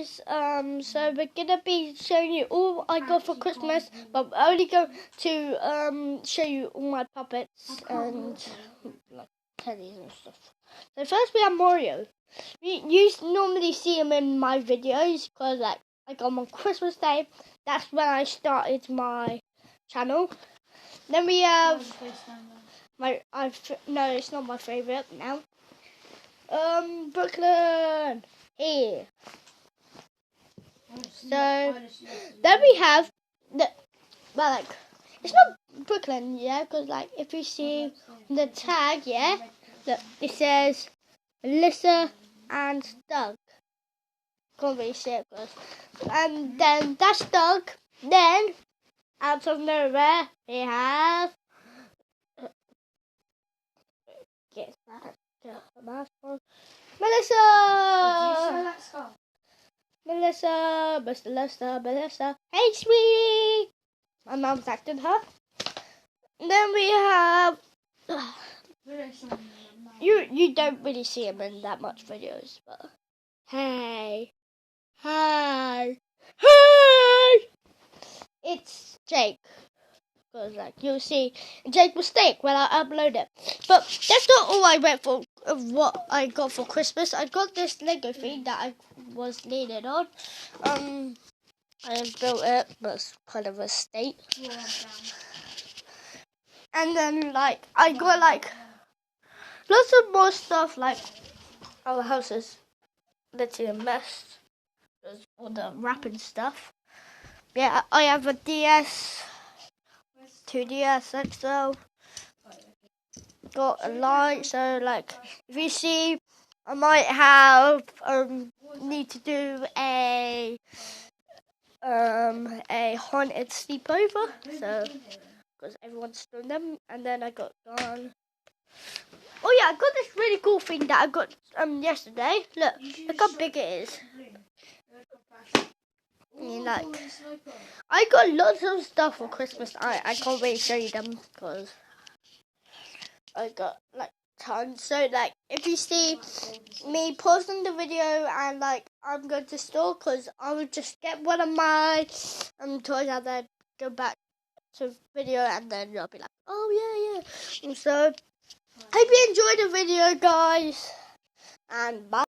guys, so we're gonna be showing you all I got for Christmas, but I'm only going to show you all my puppets and like teddies and stuff. So first we have Mario. You normally see him in my videos because like I got him on Christmas Day. That's when I started my channel. Then we have no, it's not my favourite now. Brooklyn here. So then we have it's not Brooklyn, yeah, because like if you see the tag, yeah, look, it says Melissa and Doug. Can't really see it, and then that's Doug. Then out of nowhere we have get that Melissa. Melissa. Hey, sweetie. My mom's acting her. And then we have you don't really see him in that much videos, but hey, it's Jake. Because like you'll see Jake mistake when I upload it. But that's not all I went for of what I got for Christmas. I got this Lego thing that I was leaning on. I built it, but it's kind of a state. And then like I got like lots of more stuff, like our house is literally a mess. There's all the wrapping stuff. Yeah, I have a DS. 2DS XL, got a light, so like if you see I might have need to do a haunted sleepover, so because everyone's doing them. And then I got gone. Oh yeah, I got this really cool thing that I got yesterday. Look how big it is. Like I got lots of stuff for Christmas. I can't really show you them because I got like tons. So like if you see me pausing the video and like I'm going to store, because I would just get one of my toys and then go back to video and then you'll be like, oh yeah. And so hope you enjoyed the video, guys, and bye.